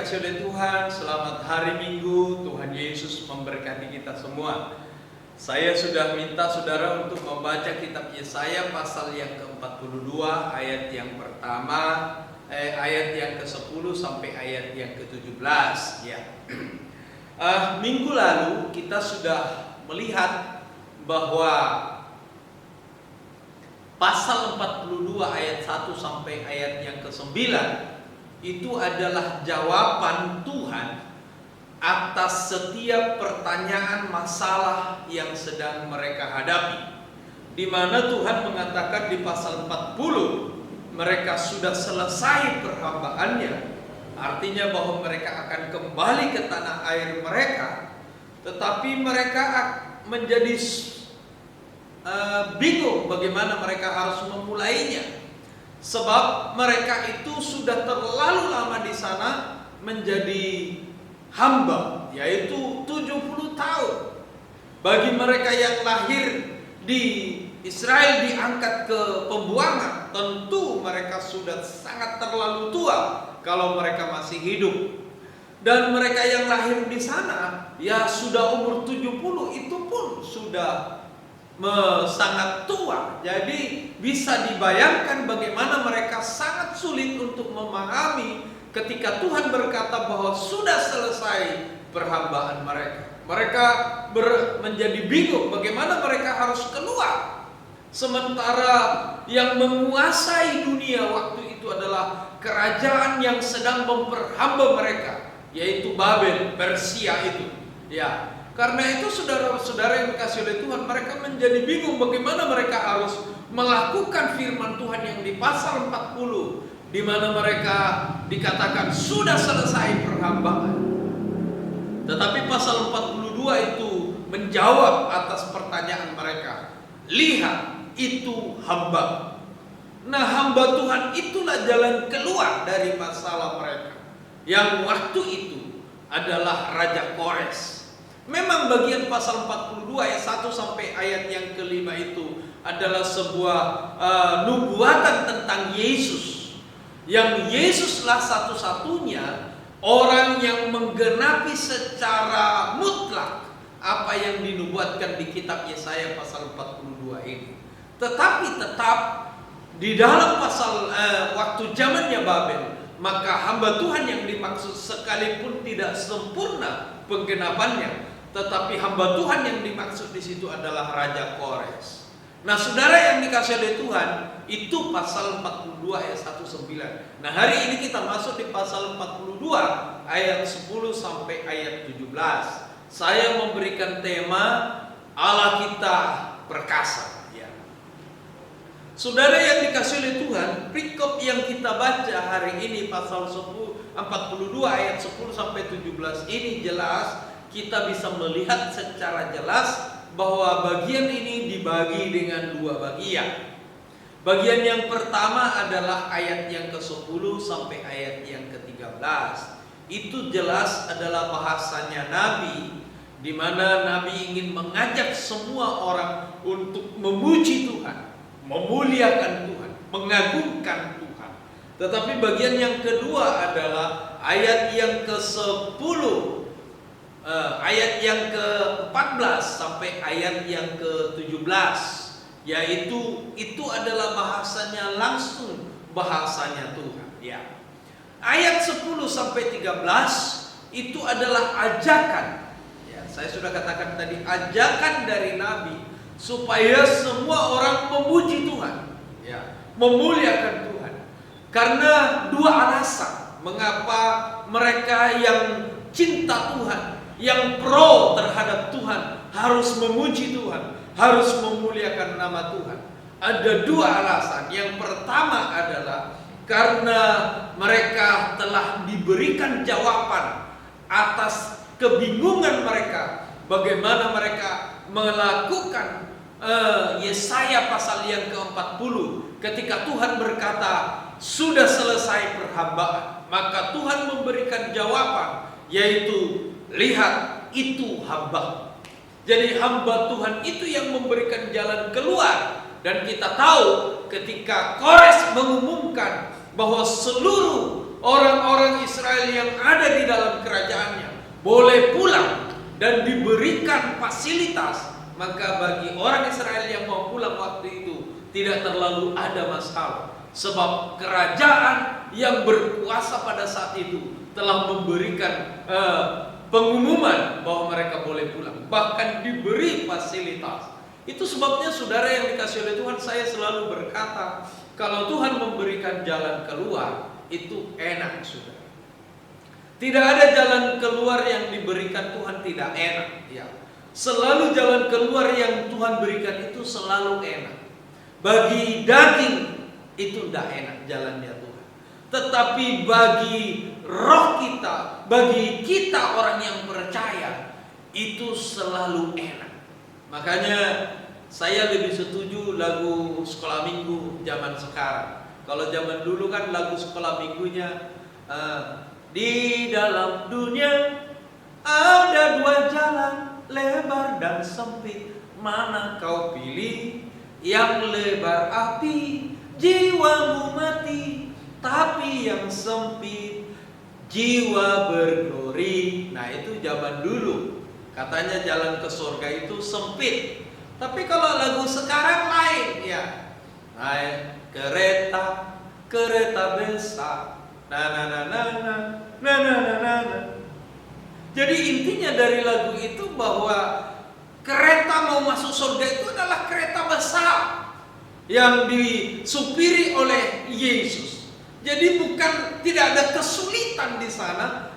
dikasihi oleh Tuhan, selamat hari Minggu. Tuhan Yesus memberkati kita semua. Saya sudah minta saudara untuk membaca kitab Yesaya pasal yang ke-42 ayat yang pertama, ayat yang ke-10 sampai ayat yang ke-17 ya. Minggu lalu kita sudah melihat bahwa pasal 42 ayat 1 sampai ayat yang ke-9 itu adalah jawaban Tuhan atas setiap pertanyaan masalah yang sedang mereka hadapi. Di mana Tuhan mengatakan di pasal 40 mereka sudah selesai perhambaannya. Artinya bahwa mereka akan kembali ke tanah air mereka, tetapi mereka menjadi bingung bagaimana mereka harus memulainya. Sebab mereka itu sudah terlalu lama di sana menjadi hamba, yaitu 70 tahun. Bagi mereka yang lahir di Israel diangkat ke pembuangan, tentu mereka sudah sangat terlalu tua kalau mereka masih hidup. Dan mereka yang lahir di sana ya sudah umur 70, itu pun sudah sangat tua. Jadi bisa dibayangkan bagaimana mereka sangat sulit untuk memahami ketika Tuhan berkata bahwa sudah selesai perhambaan mereka. Mereka menjadi bingung bagaimana mereka harus keluar. Sementara yang menguasai dunia waktu itu adalah kerajaan yang sedang memperhamba mereka, yaitu Babel, Persia itu. Ya. Karena itu saudara-saudara yang dikasihi oleh Tuhan, mereka menjadi bingung bagaimana mereka harus melakukan firman Tuhan yang di pasal 40, di mana mereka dikatakan sudah selesai perhambaan. Tetapi pasal 42 itu menjawab atas pertanyaan mereka. Lihat, itu hamba. Nah, hamba Tuhan itulah jalan keluar dari masalah mereka. Yang waktu itu adalah Raja Kores. Memang bagian pasal 42 ayat 1 sampai ayat yang kelima itu adalah sebuah nubuatan tentang Yesus. Yang Yesuslah satu-satunya orang yang menggenapi secara mutlak apa yang dinubuatkan di kitab Yesaya pasal 42 ini. Tetapi tetap di dalam pasal waktu zamannya Babel, maka hamba Tuhan yang dimaksud sekalipun tidak sempurna penggenapannya, tetapi hamba Tuhan yang dimaksud di situ adalah Raja Kores. Nah, saudara yang dikasihi oleh Tuhan, itu pasal 42 ayat 1-9. Nah, hari ini kita masuk di pasal 42 ayat 10 sampai ayat 17. Saya memberikan tema Allah kita perkasa. Ya. Saudara yang dikasihi oleh Tuhan, perikop yang kita baca hari ini pasal 42 ayat 10 sampai 17 ini jelas kita bisa melihat secara jelas bahwa bagian ini dibagi dengan dua bagian. Bagian yang pertama adalah ayat yang ke-10 sampai ayat yang ke-13. Itu jelas adalah bahasanya Nabi, di mana Nabi ingin mengajak semua orang untuk memuji Tuhan, memuliakan Tuhan, mengagungkan Tuhan. Tetapi bagian yang kedua adalah ayat yang ke-10, ayat yang ke-14 sampai ayat yang ke-17, yaitu itu adalah bahasanya langsung bahasanya Tuhan. Ya. Ayat 10 sampai 13 itu adalah ajakan. Ya, saya sudah katakan tadi, ajakan dari Nabi supaya semua orang memuji Tuhan, ya, memuliakan Tuhan. Karena dua alasan mengapa mereka yang cinta Tuhan, yang pro terhadap Tuhan harus memuji Tuhan, harus memuliakan nama Tuhan. Ada dua alasan. Yang pertama adalah karena mereka telah diberikan jawaban atas kebingungan mereka, bagaimana mereka melakukan Yesaya pasal yang ke-40 ketika Tuhan berkata sudah selesai perhambaan. Maka Tuhan memberikan jawaban, yaitu lihat, itu hamba. Jadi hamba Tuhan itu yang memberikan jalan keluar. Dan kita tahu ketika Kores mengumumkan bahwa seluruh orang-orang Israel yang ada di dalam kerajaannya boleh pulang dan diberikan fasilitas, maka bagi orang Israel yang mau pulang waktu itu tidak terlalu ada masalah. Sebab kerajaan yang berkuasa pada saat itu telah memberikan pengumuman bahwa mereka boleh pulang, bahkan diberi fasilitas. Itu sebabnya saudara yang dikasih oleh Tuhan, saya selalu berkata, kalau Tuhan memberikan jalan keluar, itu enak, saudara. Tidak ada jalan keluar yang diberikan Tuhan tidak enak, ya. Selalu jalan keluar yang Tuhan berikan itu selalu enak. Bagi daging itu tidak enak jalannya Tuhan. Tetapi bagi roh kita, bagi kita orang yang percaya, itu selalu enak. Makanya saya lebih setuju lagu sekolah minggu zaman sekarang. Kalau zaman dulu kan lagu sekolah minggunya, di dalam dunia ada dua jalan, lebar dan sempit, mana kau pilih? Yang lebar api, jiwamu mati, tapi yang sempit, jiwa berglori. Nah itu zaman dulu, katanya jalan ke surga itu sempit. Tapi kalau lagu sekarang lain, ya, naik kereta besar, Jadi intinya dari lagu itu bahwa kereta mau masuk surga itu adalah kereta besar yang disupiri oleh Yesus. Jadi bukan, tidak ada kesulitan di sana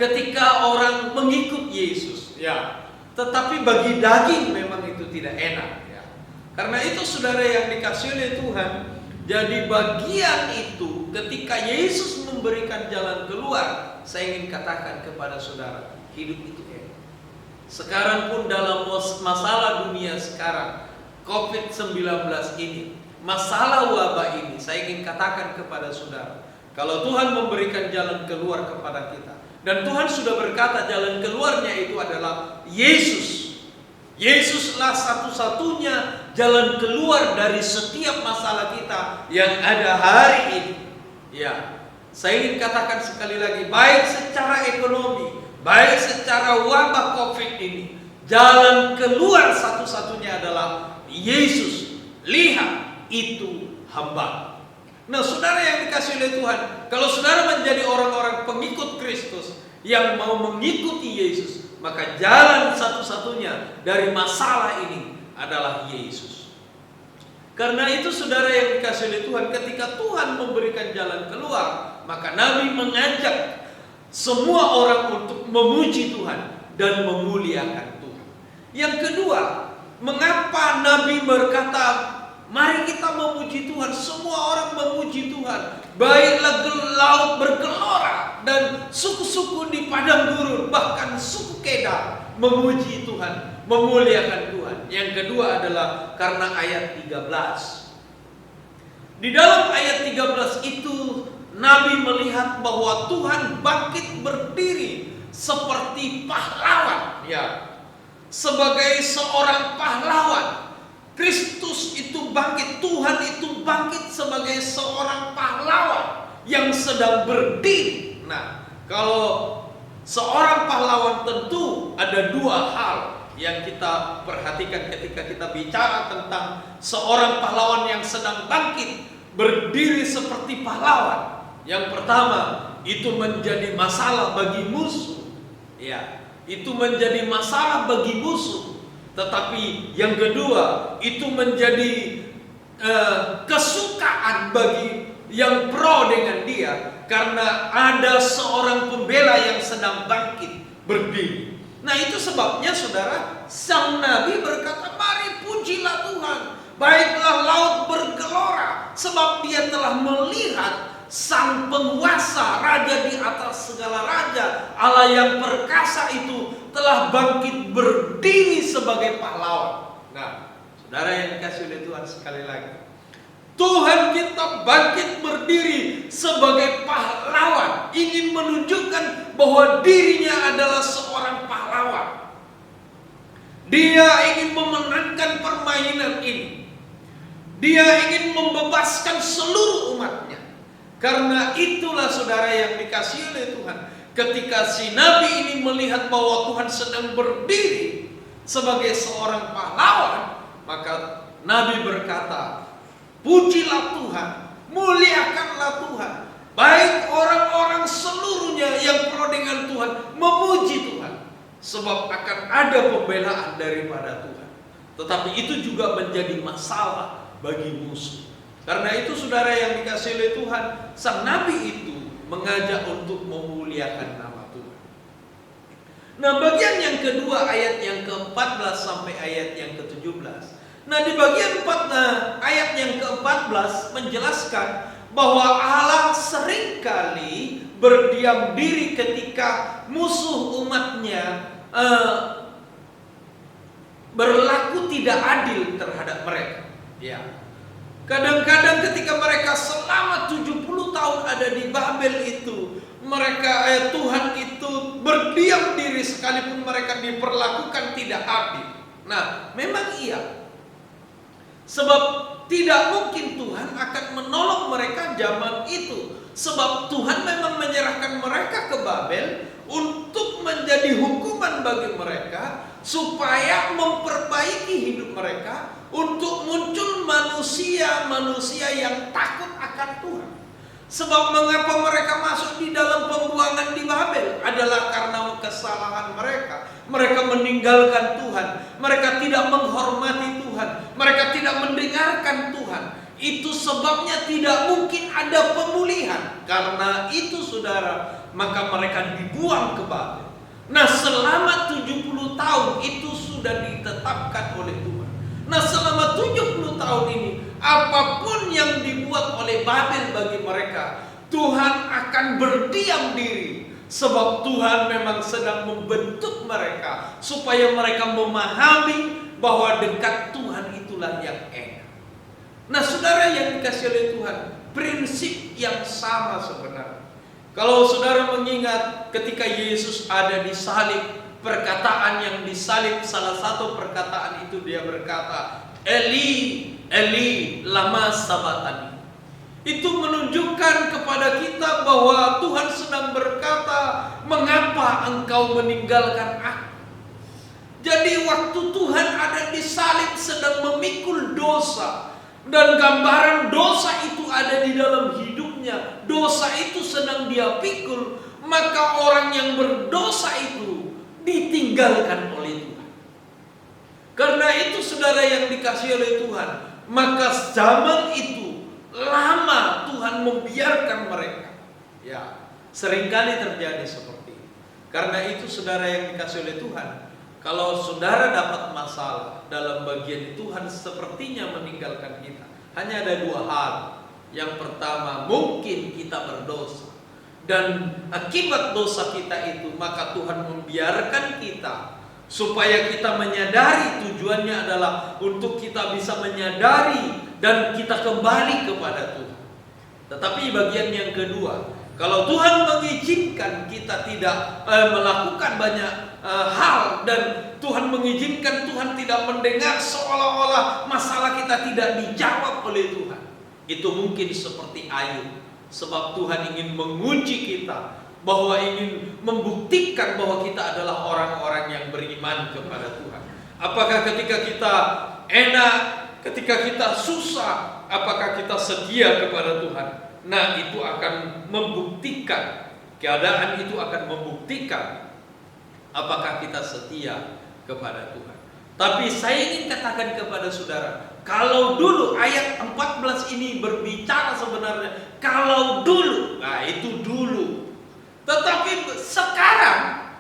ketika orang mengikut Yesus, ya. Tetapi bagi daging memang itu tidak enak, ya. Karena itu saudara yang dikasih oleh Tuhan, jadi bagian itu ketika Yesus memberikan jalan keluar, saya ingin katakan kepada saudara, hidup itu enak. Sekarang pun dalam masalah dunia sekarang, COVID-19 ini, masalah wabah ini, saya ingin katakan kepada saudara, kalau Tuhan memberikan jalan keluar kepada kita, dan Tuhan sudah berkata jalan keluarnya itu adalah Yesus. Yesuslah satu-satunya jalan keluar dari setiap masalah kita yang ada hari ini. Ya, saya ingin katakan sekali lagi, baik secara ekonomi, baik secara wabah COVID ini, jalan keluar satu-satunya adalah Yesus. Lihat, itu hamba. Nah, saudara yang dikasih oleh Tuhan, kalau saudara menjadi orang-orang pengikut Kristus yang mau mengikuti Yesus, maka jalan satu-satunya dari masalah ini adalah Yesus. Karena itu saudara yang dikasih oleh Tuhan, ketika Tuhan memberikan jalan keluar, maka Nabi mengajak semua orang untuk memuji Tuhan dan memuliakan Tuhan. Yang kedua, mengapa Nabi berkata, mari kita memuji Tuhan? Semua orang memuji Tuhan. Baiklah laut bergelora dan suku-suku di padang gurun, bahkan suku Kedar memuji Tuhan, memuliakan Tuhan. Yang kedua adalah karena ayat 13. Di dalam ayat 13 itu Nabi melihat bahwa Tuhan bangkit berdiri seperti pahlawan, ya. Sebagai seorang pahlawan, Kristus itu bangkit, Tuhan itu bangkit sebagai seorang pahlawan yang sedang berdiri. Nah, kalau seorang pahlawan tentu ada dua hal yang kita perhatikan ketika kita bicara tentang seorang pahlawan yang sedang bangkit berdiri seperti pahlawan. Yang pertama, itu menjadi masalah bagi musuh, ya. Itu menjadi masalah bagi musuh. Tetapi yang kedua, itu menjadi kesukaan bagi yang pro dengan dia, karena ada seorang pembela yang sedang bangkit berdiri. Nah, itu sebabnya saudara, sang Nabi berkata, mari pujilah Tuhan, baiklah laut bergelora, sebab dia telah melihat sang penguasa, raja di atas segala raja, Allah yang perkasa itu telah bangkit berdiri sebagai pahlawan. Nah, saudara yang dikasih oleh Tuhan, sekali lagi, Tuhan kita bangkit berdiri sebagai pahlawan, ingin menunjukkan bahwa dirinya adalah seorang pahlawan. Dia ingin memenangkan permainan ini. Dia ingin membebaskan seluruh umatnya. Karena itulah saudara yang dikasihi oleh Tuhan, ketika si nabi ini melihat bahwa Tuhan sedang berdiri sebagai seorang pahlawan, maka nabi berkata, pujilah Tuhan, muliakanlah Tuhan. Baik orang-orang seluruhnya yang pro dengan Tuhan memuji Tuhan, sebab akan ada pembelaan daripada Tuhan. Tetapi itu juga menjadi masalah bagi musuh. Karena itu saudara yang dikasihi oleh Tuhan, sang nabi itu mengajak untuk memuliakan nama Tuhan. Nah, bagian yang kedua ayat yang ke-14 sampai ayat yang ke-17. Nah, di bagian ayat yang ke-14 menjelaskan bahwa Allah seringkali berdiam diri ketika musuh umatnya berlaku tidak adil terhadap mereka. Ya. Kadang-kadang ketika mereka selama 70 tahun ada di Babel itu, mereka Tuhan itu berdiam diri sekalipun mereka diperlakukan tidak adil. Nah, memang iya. Sebab tidak mungkin Tuhan akan menolong mereka zaman itu. Sebab Tuhan memang menyerahkan mereka ke Babel untuk menjadi hukuman bagi mereka, supaya memperbaiki hidup mereka, untuk muncul manusia-manusia yang takut akan Tuhan. Sebab mengapa mereka masuk di dalam pembuangan di Babel adalah karena kesalahan mereka. Mereka meninggalkan Tuhan, mereka tidak menghormati Tuhan, mereka tidak mendengarkan Tuhan. Itu sebabnya tidak mungkin ada pemulihan. Karena itu saudara, maka mereka dibuang ke Babel. Nah, selama 70 tahun itu sudah ditetapkan oleh Tuhan. Nah, selama 70 tahun ini, apapun yang dibuat oleh Babel bagi mereka, Tuhan akan berdiam diri. Sebab Tuhan memang sedang membentuk mereka, supaya mereka memahami bahwa dekat Tuhan itulah yang enak. Nah, saudara yang dikasihi oleh Tuhan, prinsip yang sama sebenarnya. Kalau saudara mengingat ketika Yesus ada di salib, perkataan yang disalib, salah satu perkataan itu dia berkata, Eli, Eli, lama sabachthani. Itu menunjukkan kepada kita bahwa Tuhan sedang berkata, mengapa engkau meninggalkan aku? Jadi waktu Tuhan ada di salib sedang memikul dosa, dan gambaran dosa itu ada di dalam hidupnya, dosa itu sedang dia pikul, maka orang yang berdosa itu ditinggalkan oleh Tuhan. Karena itu saudara yang dikasihi oleh Tuhan, maka zaman itu lama Tuhan membiarkan mereka. Ya, seringkali terjadi seperti itu. Karena itu saudara yang dikasihi oleh Tuhan, kalau saudara dapat masalah dalam bagian Tuhan sepertinya meninggalkan kita, hanya ada dua hal. Yang pertama, mungkin kita berdosa, dan akibat dosa kita itu maka Tuhan membiarkan kita, supaya kita menyadari tujuannya adalah untuk kita bisa menyadari dan kita kembali kepada Tuhan. Tetapi bagian yang kedua, kalau Tuhan mengizinkan kita tidak melakukan banyak hal, dan Tuhan mengizinkan, Tuhan tidak mendengar, seolah-olah masalah kita tidak dijawab oleh Tuhan, itu mungkin seperti Ayub. Sebab Tuhan ingin menguji kita, bahwa ingin membuktikan bahwa kita adalah orang-orang yang beriman kepada Tuhan. Apakah ketika kita enak, ketika kita susah, apakah kita setia kepada Tuhan? Nah, itu akan membuktikan, keadaan itu akan membuktikan apakah kita setia kepada Tuhan. Tapi saya ingin katakan kepada saudara, kalau dulu ayat 14 ini berbicara sebenarnya, kalau dulu, nah itu dulu. Tetapi sekarang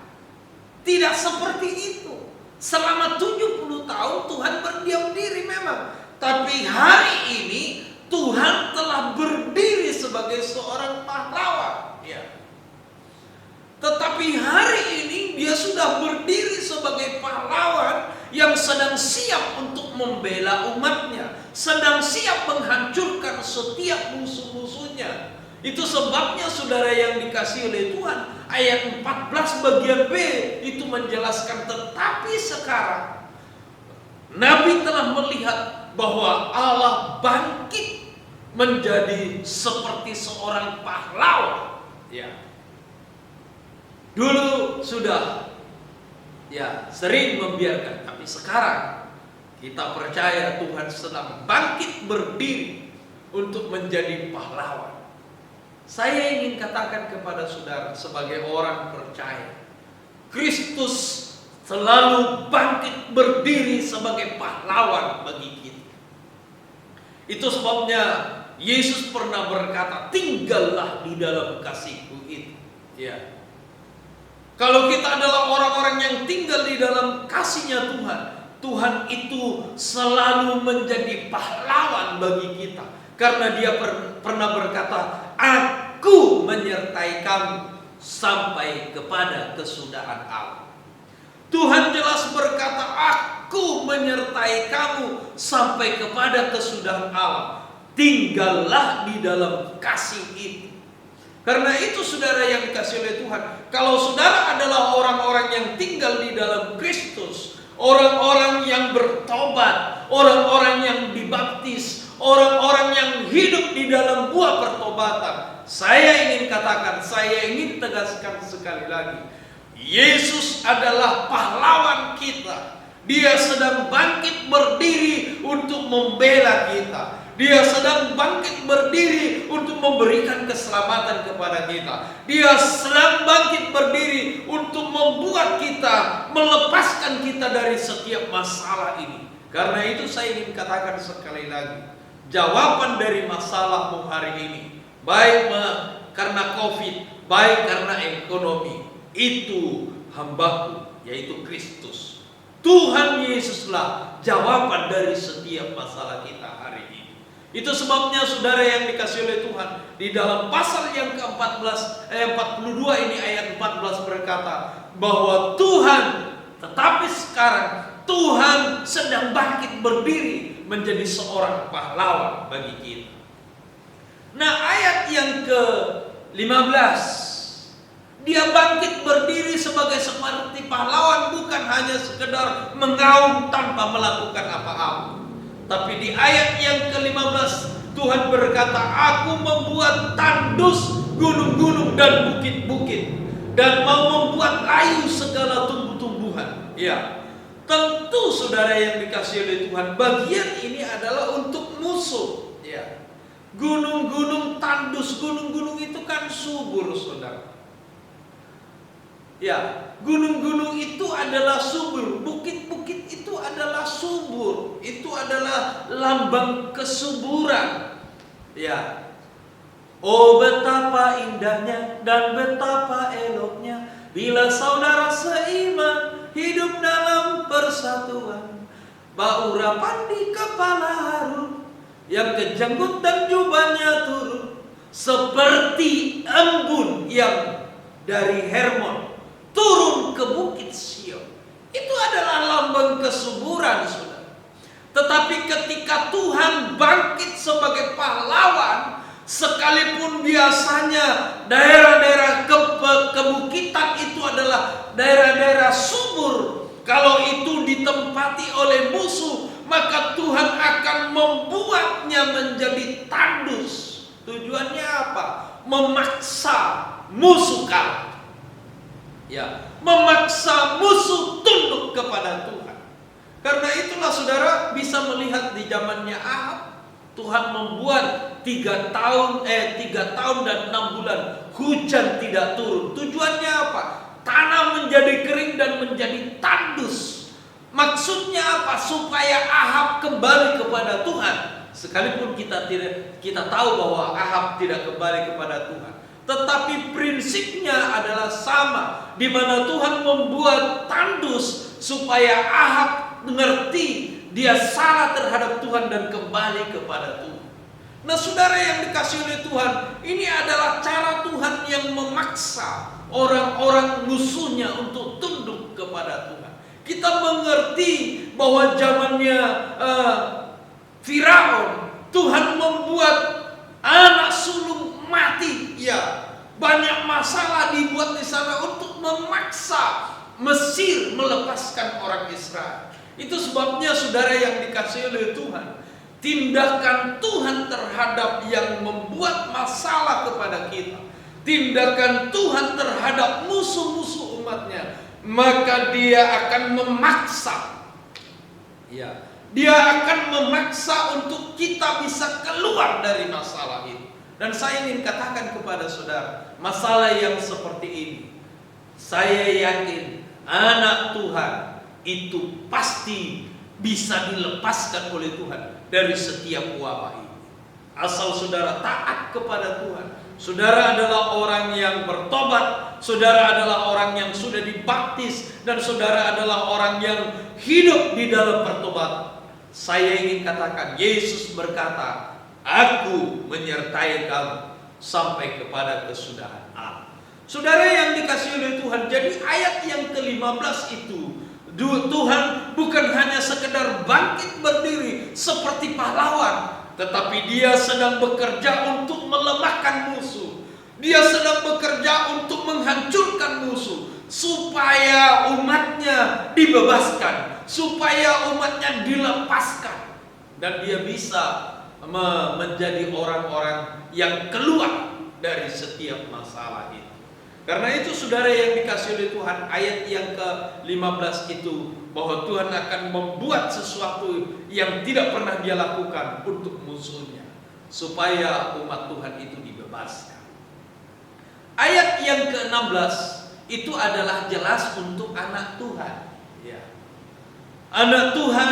tidak seperti itu. Selama 70 tahun Tuhan berdiam diri memang, tapi hari ini Tuhan telah berdiri sebagai seorang pahlawan. Ya. Tetapi hari ini dia sudah berdiri sebagai pahlawan yang sedang siap untuk membela umatnya, sedang siap menghancurkan setiap musuh-musuhnya. Itu sebabnya saudara yang dikasihi oleh Tuhan, ayat 14 bagian B itu menjelaskan, tetapi sekarang Nabi telah melihat bahwa Allah bangkit menjadi seperti seorang pahlawan. Ya. Dulu sudah sering membiarkan, tapi sekarang kita percaya Tuhan sedang bangkit berdiri untuk menjadi pahlawan. Saya ingin katakan kepada saudara sebagai orang percaya, Kristus selalu bangkit berdiri sebagai pahlawan bagi kita. Itu sebabnya Yesus pernah berkata, tinggallah di dalam kasih-Ku itu. Ya. Kalau kita adalah orang-orang yang tinggal di dalam kasih-Nya Tuhan, Tuhan itu selalu menjadi pahlawan bagi kita. Karena Dia pernah berkata, Aku menyertai kamu sampai kepada kesudahan Allah. Tuhan jelas berkata, Aku menyertai kamu sampai kepada kesudahan Allah. Tinggallah di dalam kasih itu. Karena itu saudara yang dikasihi oleh Tuhan, kalau saudara adalah orang-orang yang tinggal di dalam Kristus, orang-orang yang bertobat, orang-orang yang dibaptis, orang-orang yang hidup di dalam buah pertobatan, saya ingin katakan, saya ingin tegaskan sekali lagi, Yesus adalah pahlawan kita. Dia sedang bangkit berdiri untuk membela kita. Dia sedang bangkit berdiri untuk memberikan keselamatan kepada kita. Dia sedang bangkit berdiri untuk membuat kita, melepaskan kita dari setiap masalah ini. Karena itu saya ingin katakan sekali lagi, jawaban dari masalahmu hari ini, baik karena COVID, baik karena ekonomi, itu hambaku, yaitu Kristus. Tuhan Yesuslah jawaban dari setiap masalah kita hari ini. Itu sebabnya saudara yang dikasihi oleh Tuhan, di dalam pasal yang ke-14 42 ini ayat 14 berkata bahwa Tuhan, tetapi sekarang Tuhan sedang bangkit berdiri menjadi seorang pahlawan bagi kita. Nah, ayat yang ke-15, Dia bangkit berdiri sebagai seperti pahlawan, bukan hanya sekedar mengaum tanpa melakukan apa-apa. Tapi di ayat yang ke-15 Tuhan berkata, Aku membuat tandus gunung-gunung dan bukit-bukit, dan mau membuat layu segala tumbuh-tumbuhan. Ya, tentu saudara yang dikasihi oleh Tuhan, bagian ini adalah untuk musuh. Ya, gunung-gunung tandus, gunung-gunung itu kan subur, saudara. Ya, gunung-gunung itu adalah subur, bukit-bukit itu adalah subur, itu adalah lambang kesuburan. Ya, oh betapa indahnya dan betapa eloknya bila saudara seiman hidup dalam persatuan. Baurapan di kepala Harun, yang kejanggut dan jubahnya turun, seperti embun yang dari Hermon turun ke bukit Sion. Itu adalah lambang kesuburan, saudara. Tetapi ketika Tuhan bangkit sebagai pahlawan, sekalipun biasanya daerah-daerah kebukitan itu adalah daerah-daerah subur, kalau itu ditempati oleh musuh, maka Tuhan akan membuatnya menjadi tandus. Tujuannya apa? Memaksa musuh kalah. Ya, memaksa musuh tunduk kepada Tuhan. Karena itulah saudara bisa melihat di zamannya Ahab, Tuhan membuat 3 tahun dan 6 bulan hujan tidak turun. Tujuannya apa? Tanah menjadi kering dan menjadi tandus. Maksudnya apa? Supaya Ahab kembali kepada Tuhan. Sekalipun kita tahu bahwa Ahab tidak kembali kepada Tuhan, tetapi prinsipnya adalah sama, di mana Tuhan membuat tandus supaya Ahab mengerti dia salah terhadap Tuhan dan kembali kepada Tuhan. Nah, saudara yang dikasihi oleh Tuhan, ini adalah cara Tuhan yang memaksa orang-orang musuhnya untuk tunduk kepada Tuhan. Kita mengerti bahwa zamannya Firaun, Tuhan membuat anak sulung mati. Ya, banyak masalah dibuat di sana untuk memaksa Mesir melepaskan orang Israel. Itu sebabnya saudara yang dikasihi oleh Tuhan, tindakan Tuhan terhadap yang membuat masalah kepada kita, tindakan Tuhan terhadap musuh-musuh umatnya, maka dia akan memaksa, ya, dia akan memaksa untuk kita bisa keluar dari masalah itu. Dan saya ingin katakan kepada saudara, masalah yang seperti ini, saya yakin anak Tuhan itu pasti bisa dilepaskan oleh Tuhan dari setiap wabah ini. Asal saudara taat kepada Tuhan, saudara adalah orang yang bertobat, saudara adalah orang yang sudah dibaptis, dan saudara adalah orang yang hidup di dalam pertobatan. Saya ingin katakan, Yesus berkata, aku menyertai kamu sampai kepada kesudahan Allah. Saudara yang dikasihi oleh Tuhan, jadi ayat yang ke-15 itu, Tuhan bukan hanya sekedar bangkit berdiri seperti pahlawan, tetapi dia sedang bekerja untuk melemahkan musuh. Dia sedang bekerja untuk menghancurkan musuh, supaya umatnya dibebaskan, supaya umatnya dilepaskan, dan dia bisa menjadi orang-orang yang keluar dari setiap masalah itu. Karena itu saudara yang dikasihi oleh Tuhan, ayat yang ke-15 itu, bahwa Tuhan akan membuat sesuatu yang tidak pernah dia lakukan untuk musuhnya, supaya umat Tuhan itu dibebaskan. Ayat yang ke-16 itu adalah jelas untuk anak Tuhan, ya. Anak Tuhan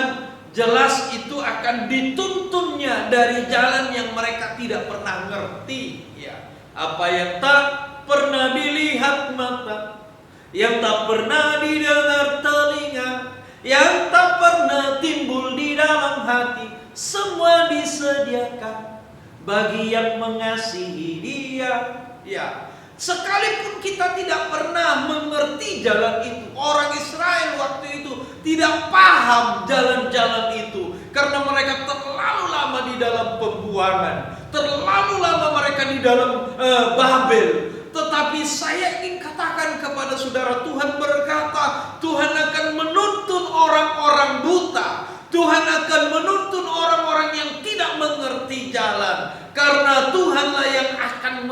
jelas itu akan dituntunnya dari jalan yang mereka tidak pernah ngerti, ya. Apa yang tak pernah dilihat mata, yang tak pernah didengar telinga, yang tak pernah timbul di dalam hati, semua disediakan bagi yang mengasihi Dia. Ya, sekalipun kita tidak pernah mengerti jalan itu, orang Israel waktu itu tidak paham jalan-jalan itu, karena mereka terlalu lama di dalam pembuangan, terlalu lama mereka di dalam Babel. Tetapi saya ingin katakan kepada saudara, Tuhan berkata, Tuhan akan menuntun orang-orang buta, Tuhan akan menuntun orang-orang yang tidak mengerti jalan, karena Tuhanlah yang akan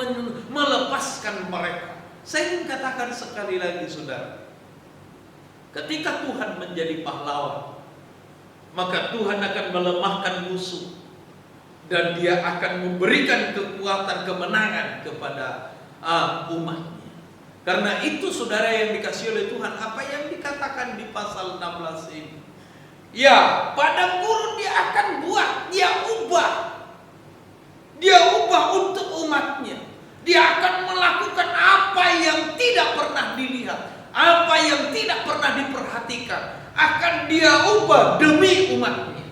melepaskan mereka. Saya ingin katakan sekali lagi saudara, ketika Tuhan menjadi pahlawan, maka Tuhan akan melemahkan musuh, dan Dia akan memberikan kekuatan kemenangan kepada umatnya. Karena itu saudara yang dikasihi oleh Tuhan, apa yang dikatakan di pasal 16 ini, ya, padang gurun Dia akan buat, Dia ubah untuk umatnya. Dia akan melakukan apa yang tidak pernah dilihat, apa yang tidak pernah diperhatikan, akan Dia ubah demi umatnya.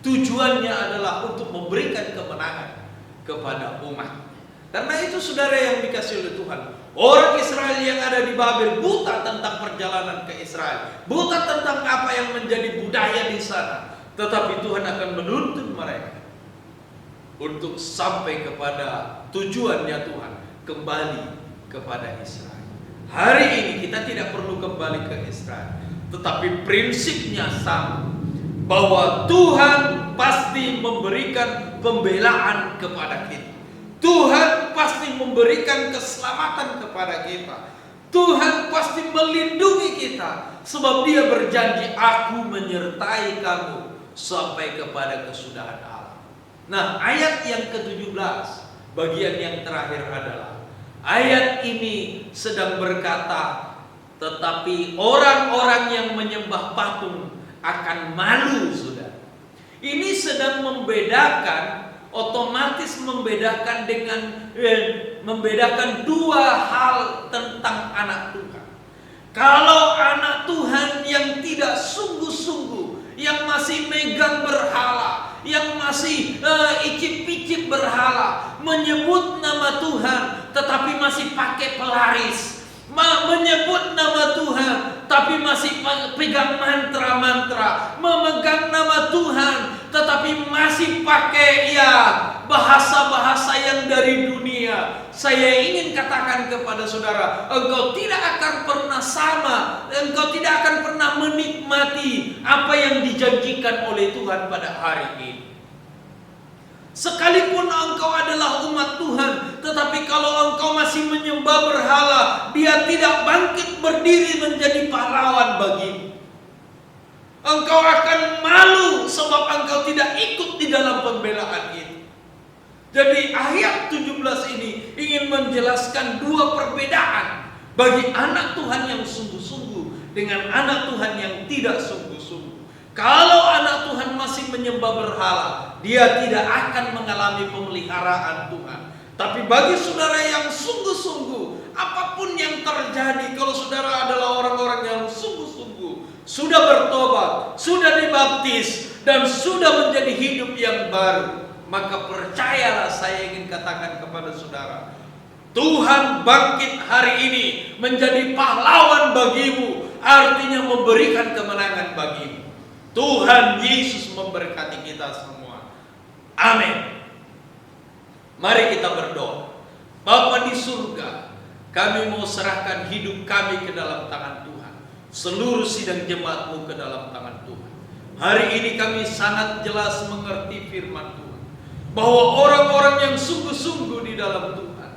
Tujuannya adalah untuk memberikan kemenangan kepada umat. Karena itu saudara yang dikasihi oleh Tuhan, orang Israel yang ada di Babel buta tentang perjalanan ke Israel, buta tentang apa yang menjadi budaya di sana. Tetapi Tuhan akan menuntun mereka untuk sampai kepada tujuannya Tuhan, kembali kepada Israel. Hari ini kita tidak perlu kembali ke Israel, tetapi prinsipnya sama, bahwa Tuhan pasti memberikan pembelaan kepada kita. Tuhan pasti memberikan keselamatan kepada kita. Tuhan pasti melindungi kita, sebab Dia berjanji, aku menyertai kamu sampai kepada kesudahan Allah. Nah, ayat yang ke-17, bagian yang terakhir adalah, ayat ini sedang berkata, tetapi orang-orang yang menyembah patung akan malu, saudara. Ini sedang membedakan, otomatis membedakan membedakan dua hal tentang anak Tuhan. Kalau anak Tuhan yang tidak sungguh-sungguh, yang masih megang berhala, yang masih icip-icip berhala, menyebut nama Tuhan tetapi masih pakai pelaris, menyebut nama Tuhan tapi masih pegang mantra-mantra, memegang nama Tuhan tetapi masih pakai bahasa-bahasa yang dari dunia. Saya ingin katakan kepada saudara, engkau tidak akan pernah sama, engkau tidak akan pernah menikmati apa yang dijanjikan oleh Tuhan pada hari ini. Sekalipun engkau adalah umat Tuhan, tetapi kalau engkau masih menyembah berhala, dia tidak bangkit berdiri menjadi pahlawan bagimu. Engkau akan malu sebab engkau tidak ikut di dalam pembelaan itu. Jadi ayat 17 ini ingin menjelaskan dua perbedaan bagi anak Tuhan yang sungguh-sungguh dengan anak Tuhan yang tidak sungguh-sungguh. Kalau anak Tuhan masih menyembah berhala, dia tidak akan mengalami pemeliharaan Tuhan. Tapi bagi saudara yang sungguh-sungguh, apapun yang terjadi, kalau saudara adalah orang-orang yang sungguh-sungguh, sudah bertobat, sudah dibaptis, dan sudah menjadi hidup yang baru, maka percayalah, saya ingin katakan kepada saudara, Tuhan bangkit hari ini menjadi pahlawan bagimu, artinya memberikan kemenangan bagimu. Tuhan Yesus memberkati kita semua. Amin. Mari kita berdoa. Bapa di surga, kami mau serahkan hidup kami ke dalam tangan Tuhan, seluruh sidang jemaat-Mu ke dalam tangan Tuhan. Hari ini kami sangat jelas mengerti firman Tuhan, bahwa orang-orang yang sungguh-sungguh di dalam Tuhan,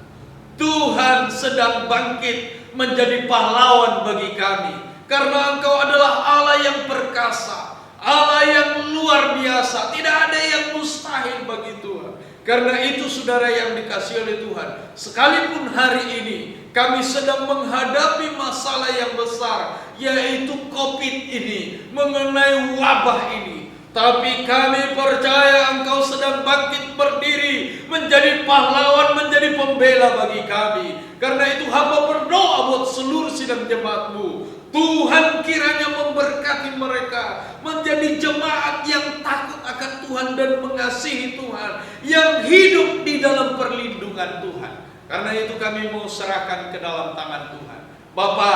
Tuhan sedang bangkit menjadi pahlawan bagi kami. Karena Engkau adalah Allah yang perkasa, Allah yang luar biasa, tidak ada yang mustahil bagi Tuhan. Karena itu saudara yang dikasihi oleh Tuhan, sekalipun hari ini kami sedang menghadapi masalah yang besar, yaitu COVID ini, mengenai wabah ini, tapi kami percaya Engkau sedang bangkit berdiri menjadi pahlawan, menjadi pembela bagi kami. Karena itu hamba berdoa buat seluruh sidang jemaat-Mu, Tuhan kiranya memberkati mereka menjadi jemaat yang takut akan Tuhan dan mengasihi Tuhan, yang hidup di dalam perlindungan Tuhan. Karena itu kami mau serahkan ke dalam tangan Tuhan. Bapa,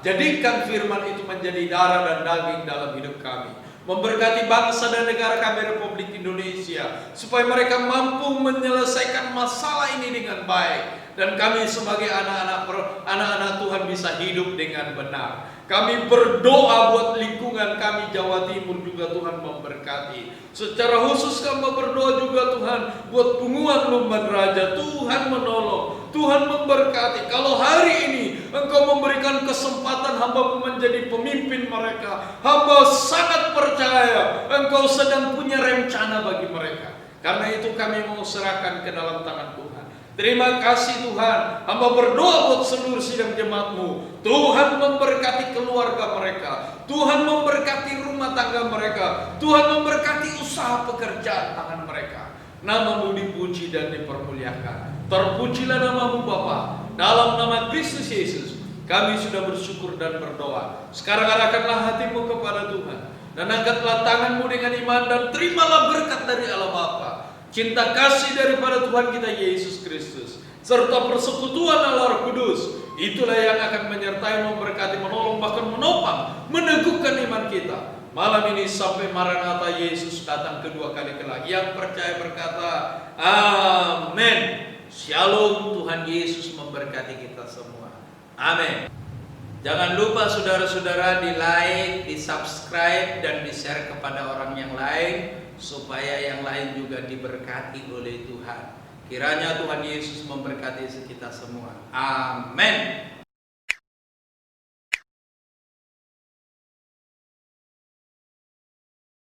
jadikan firman itu menjadi darah dan daging dalam hidup kami. Memberkati bangsa dan negara kami Republik Indonesia, supaya mereka mampu menyelesaikan masalah ini dengan baik, dan kami sebagai anak-anak Tuhan bisa hidup dengan benar. Kami berdoa buat lingkungan kami Jawa Timur juga, Tuhan memberkati. Secara khusus kami berdoa juga Tuhan buat Punguan Lumban Raja, Tuhan menolong, Tuhan memberkati. Kalau hari ini Engkau memberikan kesempatan hamba menjadi pemimpin mereka, hamba sangat percaya Engkau sedang punya rencana bagi mereka. Karena itu kami mau serahkan ke dalam tangan Tuhan. Terima kasih Tuhan. Hamba berdoa buat seluruh sidang jemaat-Mu. Tuhan memberkati keluarga mereka, Tuhan memberkati rumah tangga mereka, Tuhan memberkati usaha pekerjaan tangan mereka. Nama-Mu dipuji dan dipermuliakan. Terpujilah nama-Mu Bapa. Dalam nama Kristus Yesus kami sudah bersyukur dan berdoa. Sekarang arahkanlah hatimu kepada Tuhan, dan angkatlah tanganmu dengan iman, dan terimalah berkat dari Allah Bapa, cinta kasih daripada Tuhan kita Yesus Kristus, serta persekutuan Allah Roh Kudus. Itulah yang akan menyertai, memberkati, menolong, bahkan menopang, meneguhkan iman kita malam ini sampai Maranatha Yesus datang kedua kali kelak. Yang percaya berkata amin. Shalom. Tuhan Yesus memberkati kita semua. Amin. Jangan lupa saudara-saudara di like, di subscribe, dan di share kepada orang yang lain, supaya yang lain juga diberkati oleh Tuhan. Kiranya Tuhan Yesus memberkati kita semua. Amin.